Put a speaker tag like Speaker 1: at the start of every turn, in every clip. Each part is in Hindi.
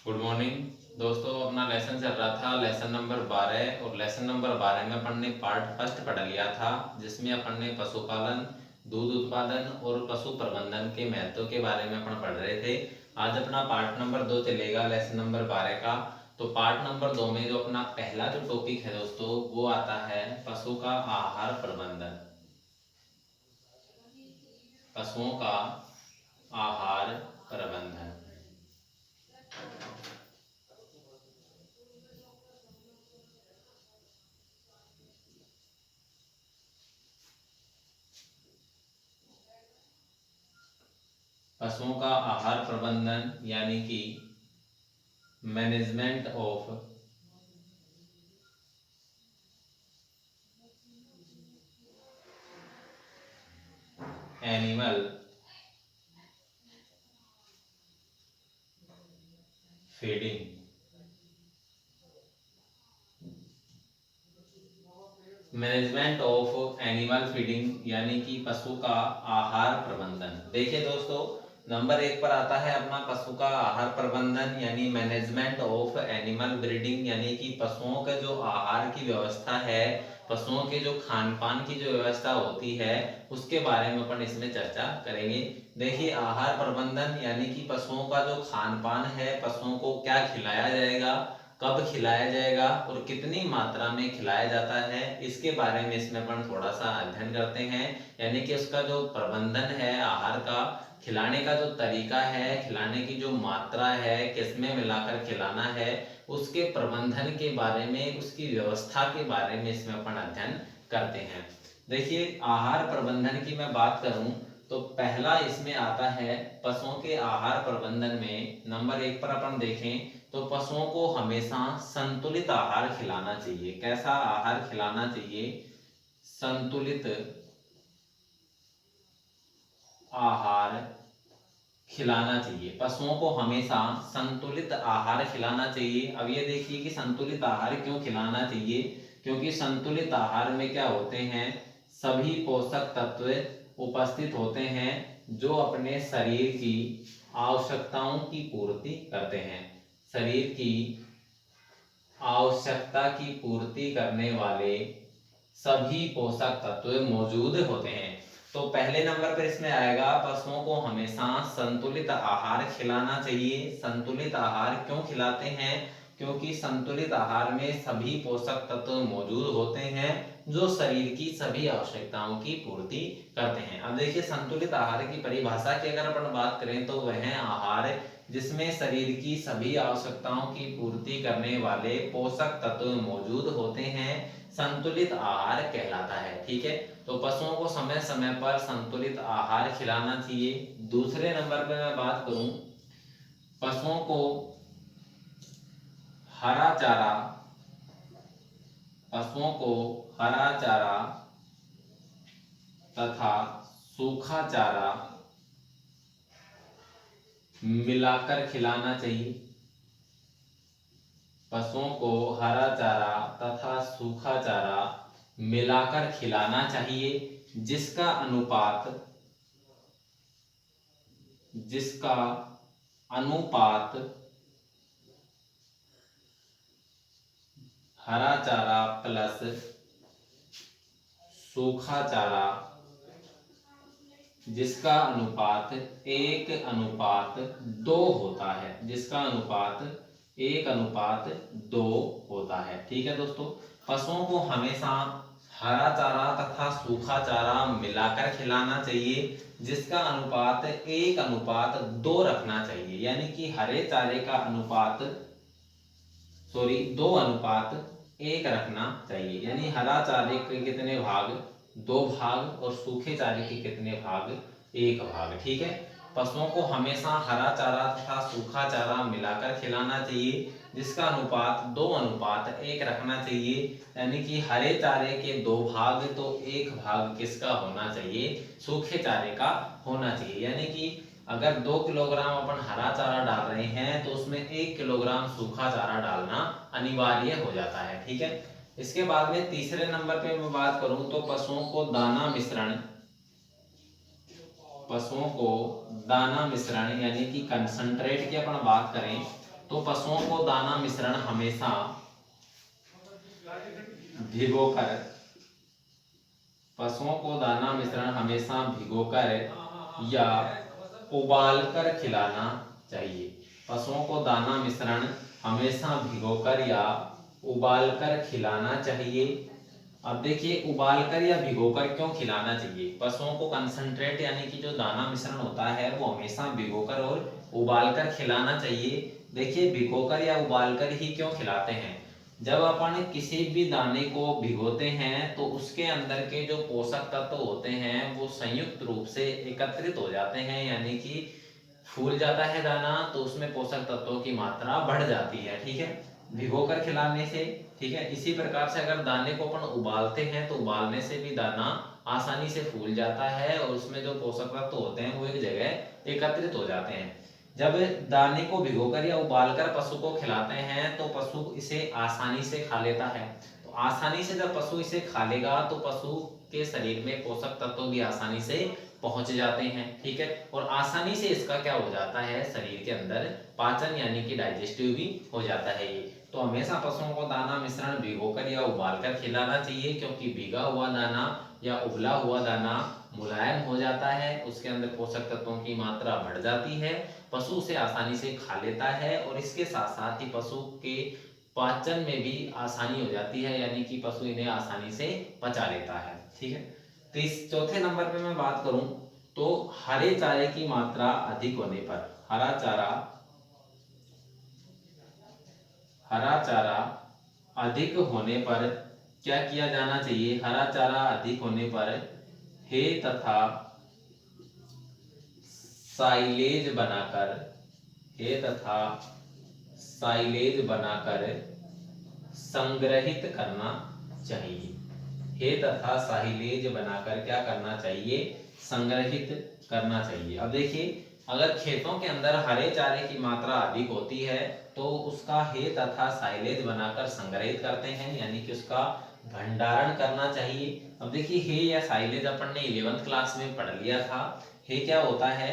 Speaker 1: गुड मॉर्निंग दोस्तों। अपना लेसन चल रहा था लेसन नंबर 12 और लेसन नंबर 12 में अपन ने पार्ट फर्स्ट पढ़ लिया था, जिसमें अपन ने पशुपालन, दूध उत्पादन और पशु प्रबंधन के महत्व के बारे में अपन पढ़ रहे थे। आज अपना पार्ट नंबर 2 चलेगा लेसन नंबर 12 का। तो पार्ट नंबर 2 में जो अपना पहला जो टॉपिक है दोस्तों, वो आता है पशु का आहार प्रबंधन। पशुओं का आहार प्रबंधन। पशुओं का आहार प्रबंधन यानी कि management of animal feeding. Management of animal feeding यानी कि पशु का आहार प्रबंधन। देखिए दोस्तों, नंबर 1 पर आता है अपना पशु का आहार प्रबंधन यानी मैनेजमेंट ऑफ एनिमल ब्रीडिंग, यानी कि पशुओं का जो आहार की व्यवस्था है, पशुओं के जो खान पान की जो व्यवस्था होती है, उसके बारे में अपन इसमें चर्चा करेंगे। देखिए, आहार प्रबंधन यानी कि पशुओं का जो खान पान है, पशुओं को क्या खिलाया जाएगा, कब खिलाया जाएगा और कितनी मात्रा में खिलाया जाता है, इसके बारे में इसमें अपन थोड़ा सा अध्ययन करते हैं। यानी कि उसका जो प्रबंधन है, आहार का खिलाने का जो तरीका है, खिलाने की जो मात्रा है, किसमें मिलाकर खिलाना है, उसके प्रबंधन के बारे में, उसकी व्यवस्था के बारे में इसमें अपन अध्ययन करते हैं। देखिए, आहार प्रबंधन की मैं बात करूं तो पहला इसमें आता है पशुओं के आहार प्रबंधन में। नंबर 1 पर अपन देखें तो पशुओं को हमेशा संतुलित आहार खिलाना चाहिए। कैसा आहार खिलाना चाहिए? संतुलित आहार खिलाना चाहिए। पशुओं को हमेशा संतुलित आहार खिलाना चाहिए। अब ये देखिए कि संतुलित आहार क्यों खिलाना चाहिए, क्योंकि संतुलित आहार में क्या होते हैं, सभी पोषक तत्व उपस्थित होते हैं जो अपने शरीर की आवश्यकताओं की पूर्ति करते हैं। शरीर की आवश्यकता की पूर्ति करने वाले सभी पोषक तत्व मौजूद होते हैं। तो पहले नंबर पर इसमें आएगा पशुओं को हमेशा संतुलित आहार खिलाना चाहिए। संतुलित आहार क्यों खिलाते हैं? क्योंकि संतुलित आहार में सभी पोषक तत्व मौजूद होते हैं जो शरीर की सभी आवश्यकताओं की पूर्ति करते हैं। अब देखिए, संतुलित आहार की परिभाषा की अगर अपन बात करें तो वह आहार जिसमें शरीर की सभी आवश्यकताओं की पूर्ति करने वाले पोषक तत्व मौजूद होते हैं, संतुलित आहार कहलाता है। ठीक है, तो पशुओं को समय समय पर संतुलित आहार खिलाना चाहिए। दूसरे नंबर पे मैं बात करूं, पशुओं को हरा चारा, पशुओं को हरा चारा तथा सूखा चारा मिलाकर खिलाना चाहिए। पशुओं को हरा चारा तथा सूखा चारा मिलाकर खिलाना चाहिए, जिसका अनुपात हरा चारा प्लस सूखा चारा, जिसका अनुपात 1:2 होता है, जिसका अनुपात 1:2 होता है। ठीक है दोस्तों, पशुओं को हमेशा हरा चारा तथा सूखा चारा मिलाकर खिलाना चाहिए, जिसका अनुपात 1:2 रखना चाहिए। यानी कि हरे चारे का अनुपात 2:1 रखना चाहिए। यानी हरा चारे के कितने भाग? 2 भाग, और सूखे चारे के कितने भाग? 1 भाग। ठीक है, पशुओं को हमेशा हरा चारा तथा सूखा चारा मिलाकर खिलाना चाहिए, जिसका अनुपात 2:1 रखना चाहिए। यानी कि हरे चारे के 2 भाग तो 1 भाग किसका होना चाहिए? सूखे चारे का होना चाहिए। यानी कि अगर 2 किलोग्राम अपन हरा चारा डाल रहे हैं तो उसमें 1 किलोग्राम सूखा चारा डालना अनिवार्य हो जाता है। ठीक है, इसके बाद में तीसरे नंबर पे मैं बात करूं तो पशुओं को दाना मिश्रण यानी कि कंसंट्रेट की अपन बात करें तो पशुओं को दाना मिश्रण हमेशा भिगोकर, पशुओं को दाना मिश्रण हमेशा भिगोकर या उबालकर खिलाना चाहिए। पशुओं को दाना मिश्रण हमेशा भिगोकर या उबालकर खिलाना चाहिए। अब देखिए उबालकर या भिगोकर क्यों खिलाना चाहिए। पशुओं को कंसंट्रेट यानी कि जो दाना मिश्रण होता है वो हमेशा भिगोकर और उबालकर खिलाना चाहिए। देखिए भिगोकर या उबालकर ही क्यों खिलाते हैं। जब अपन किसी भी दाने को भिगोते हैं तो उसके अंदर के जो पोषक तत्व होते हैं वो संयुक्त रूप से एकत्रित हो जाते हैं, यानी कि फूल जाता है दाना तो उसमें पोषक तत्वों की मात्रा बढ़ जाती है। ठीक है, भिगोकर खिलाने से। ठीक है, इसी प्रकार से अगर दाने को अपन उबालते हैं तो उबालने से भी दाना आसानी से फूल जाता है और उसमें जो पोषक तत्व होते हैं वो एक जगह एकत्रित हो जाते हैं। जब दाने को भिगोकर या उबालकर पशु को खिलाते हैं तो पशु इसे आसानी से खा लेता है। तो आसानी से जब पशु इसे खा लेगा तो पशु के शरीर में पोषक तत्व भी आसानी से पहुंच जाते हैं। ठीक है, और आसानी से इसका क्या हो जाता है, शरीर के अंदर पाचन यानी कि डाइजेस्टिव भी हो जाता है ये। तो हमेशा पशुओं को दाना मिश्रण भिगोकर या उबालकर खिलाना चाहिए, क्योंकि भीगा हुआ दाना या उबला हुआ दाना मुलायम हो जाता है, उसके अंदर पोषक तत्वों की मात्रा बढ़ जाती है, पशु उसे आसानी से खा लेता है और इसके साथ साथ ही पशु के पाचन में भी आसानी हो जाती है, यानी कि पशु इन्हें आसानी से पचा लेता है। ठीक है, तो इस चौथे नंबर पे मैं बात करूं तो हरे चारे की मात्रा अधिक होने पर, हरा चारा अधिक होने पर क्या किया जाना चाहिए। हरा चारा अधिक होने पर हे तथा साइलेज बनाकर, हे तथा साइलेज बनाकर संग्रहित करना चाहिए। हे तथा साइलेज बनाकर क्या करना चाहिए, संग्रहित करना चाहिए। अब देखिए अगर खेतों के अंदर हरे चारे की मात्रा अधिक होती है तो उसका हे तथा साइलेज बनाकर संग्रहित करते हैं, यानी कि उसका भंडारण करना चाहिए। अब देखिए हे या साइलेज अपन ने 11th क्लास में पढ़ लिया था। हे क्या होता है,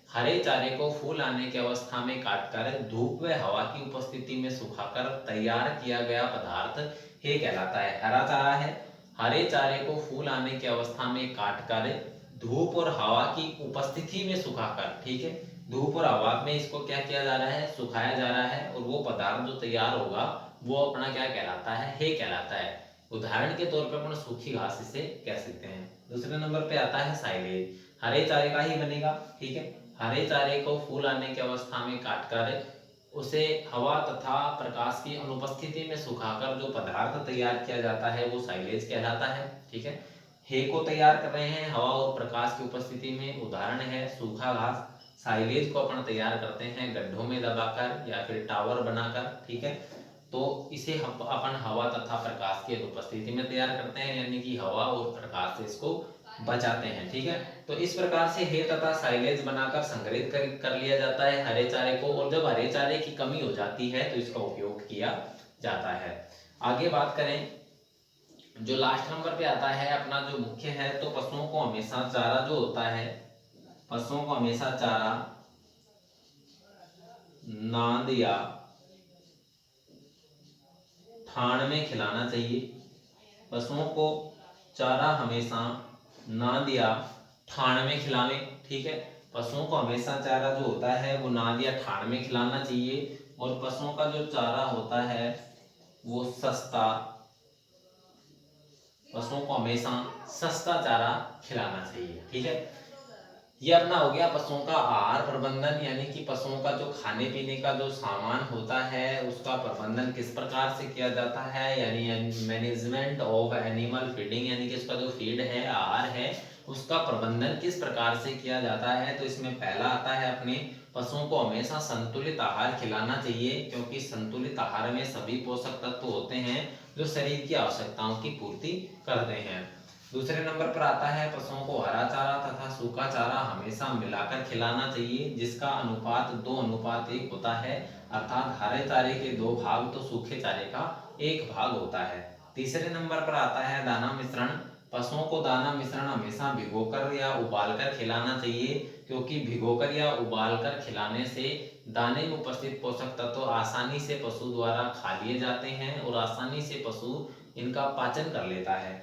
Speaker 1: हरे चारे को फूल आने की अवस्था में काटकर धूप व हवा की उपस्थिति में सुखाकर तैयार किया गया पदार्थ हे कहलाता है। हरा चारा है, हरे चारे को फूल आने की अवस्था में काटकर धूप और हवा की उपस्थिति में सुखाकर, ठीक है, धूप और हवा में इसको क्या किया जा रहा है, सुखाया जा रहा है, और वो पदार्थ जो तैयार होगा वो अपना क्या कहलाता है, हे कहलाता है। उदाहरण के तौर पर अपन सूखी घास इसे कह सकते हैं। दूसरे नंबर पे आता है साइलेज, हरे चारे का ही बनेगा। ठीक है, हरे चारे को फूल आने की अवस्था में काटकर उसे हवा तथा प्रकाश की अनुपस्थिति में सुखाकर जो पदार्थ तैयार किया जाता है वो साइलेज कहलाता है। ठीक है, हे को तैयार कर रहे हैं हवा और प्रकाश की उपस्थिति में, उदाहरण है सूखा घास। साइलेज को अपन तैयार करते हैं गड्ढों में दबाकर या फिर टावर बनाकर। ठीक है, तो इसे अपन हवा तथा प्रकाश की अनुपस्थिति में तैयार करते हैं, यानी कि हवा और प्रकाश से इसको बचाते हैं। ठीक है, तो इस प्रकार से हे तथा साइलेज बनाकर संग्रहित कर लिया जाता है हरे चारे को, और जब हरे चारे की कमी हो जाती है तो इसका उपयोग किया जाता है। आगे बात करें, जो लास्ट नंबर पे आता है अपना जो मुख्य है, तो पशुओं को हमेशा चारा जो होता है, पशुओं को हमेशा चारा नांद या ठाण में खिलाना चाहिए। पशुओं को चारा हमेशा नाद या ठाण में खिलावे। ठीक है, पशुओं को हमेशा चारा जो होता है वो नाद या ठाण में खिलाना चाहिए, और पशुओं का जो चारा होता है वो सस्ता, पशुओं को हमेशा सस्ता चारा खिलाना चाहिए। ठीक है, ये अपना हो गया पशुओं का आहार प्रबंधन, यानी कि पशुओं का जो खाने पीने का जो सामान होता है उसका प्रबंधन किस प्रकार से किया जाता है, यानी मैनेजमेंट ऑफ एनिमल फीडिंग, यानी कि उसका जो फीड है, आहार है, उसका प्रबंधन किस प्रकार से किया जाता है। तो इसमें पहला आता है अपने पशुओं को हमेशा संतुलित आहार खिलाना चाहिए, क्योंकि संतुलित आहार में सभी पोषक तत्व होते हैं जो शरीर की आवश्यकताओं की पूर्ति करते हैं। दूसरे नंबर पर आता है पशुओं को हरा चारा तथा सूखा चारा हमेशा मिलाकर खिलाना चाहिए, जिसका अनुपात 2:1 होता है, अर्थात हरे चारे के 2 भाग तो सूखे चारे का 1 भाग होता है। तीसरे नंबर पर आता है दाना मिश्रण, पशुओं को दाना मिश्रण हमेशा भिगोकर या उबालकर खिलाना चाहिए, क्योंकि भिगोकर या उबालकर खिलाने से दाने में उपस्थित पोषक तत्व आसानी से पशु द्वारा खा लिए जाते हैं और आसानी से पशु इनका पाचन कर लेता है।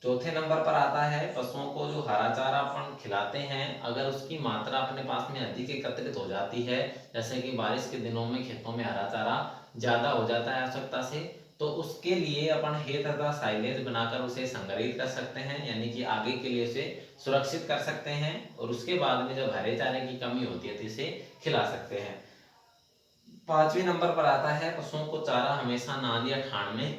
Speaker 1: चौथे नंबर पर आता है पशुओं को जो हरा चारा अपन खिलाते हैं, अगर उसकी मात्रा अपने पास में अधिक एकत्रित हो जाती है, जैसे कि बारिश के दिनों में खेतों में हरा चारा ज्यादा हो जाता है आवश्यकता से, तो उसके लिए अपन हे तथा साइलेज बनाकर उसे संग्रहित कर सकते हैं, यानी कि आगे के लिए उसे सुरक्षित कर सकते हैं और उसके बाद में जब हरे चारे की कमी होती है तो इसे खिला सकते हैं। पांचवें नंबर पर आता है पशुओं को चारा हमेशा नाद या ठाण में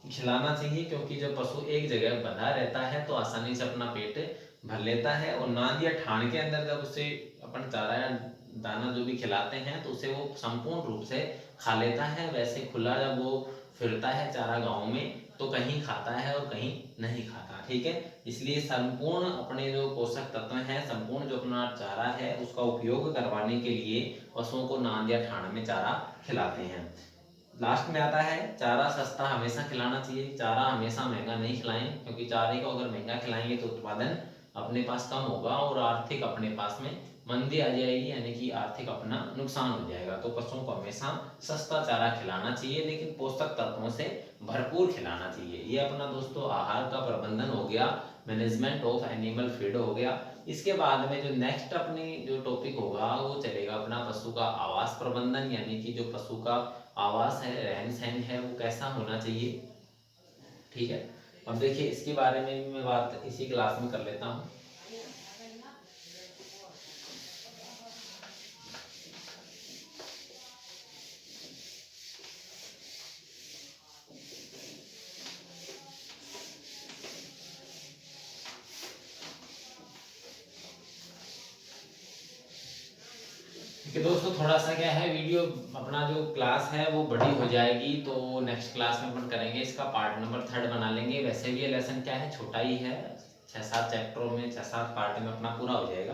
Speaker 1: खिलाना चाहिए, क्योंकि जब पशु एक जगह बंधा रहता है तो आसानी से अपना पेट भर लेता है और नाद या ठाण के अंदर जब उसे अपन चारा या दाना जो भी खिलाते हैं तो उसे वो संपूर्ण रूप से खा लेता है। वैसे खुला जब वो फिरता है चारा गांव में तो कहीं खाता है और कहीं नहीं खाता, ठीक है। इसलिए संपूर्ण अपने जो पोषक तत्व हैं, संपूर्ण जो अपना चारा है उसका उपयोग करवाने के लिए पशुओं को नाद या ठाण में चारा खिलाते हैं। लास्ट में आता है चारा सस्ता हमेशा खिलाना चाहिए। चारा हमेशा महंगा नहीं खिलाएं, क्योंकि चारे को अगर महंगा खिलाएंगे तो उत्पादन अपने पास कम होगा और आर्थिक अपने पास में मंदी आ जाएगी, यानी कि आर्थिक अपना नुकसान हो जाएगा। तो पशुओं को हमेशा सस्ता चारा खिलाना चाहिए, लेकिन पोषक तत्वों से भरपूर खिलाना चाहिए। ये अपना दोस्तों आहार का प्रबंधन हो गया, मैनेजमेंट ऑफ एनिमल फीड हो गया। इसके बाद में जो नेक्स्ट अपनी जो टॉपिक होगा वो चलेगा अपना पशु का आवास प्रबंधन, यानी कि जो पशु का आवास है, रहन सहन है, वो कैसा होना चाहिए, ठीक है। अब देखिए इसके बारे में भी मैं बात इसी क्लास में कर लेता हूँ। कि दोस्तों थोड़ा सा क्या है, वीडियो अपना जो क्लास है वो बड़ी हो जाएगी, तो नेक्स्ट क्लास में अपन करेंगे इसका पार्ट नंबर 3 बना लेंगे। वैसे भी ये लेसन क्या है, छोटा ही है, 6-7 चैप्टरों में 6-7 पार्ट में अपना पूरा हो जाएगा।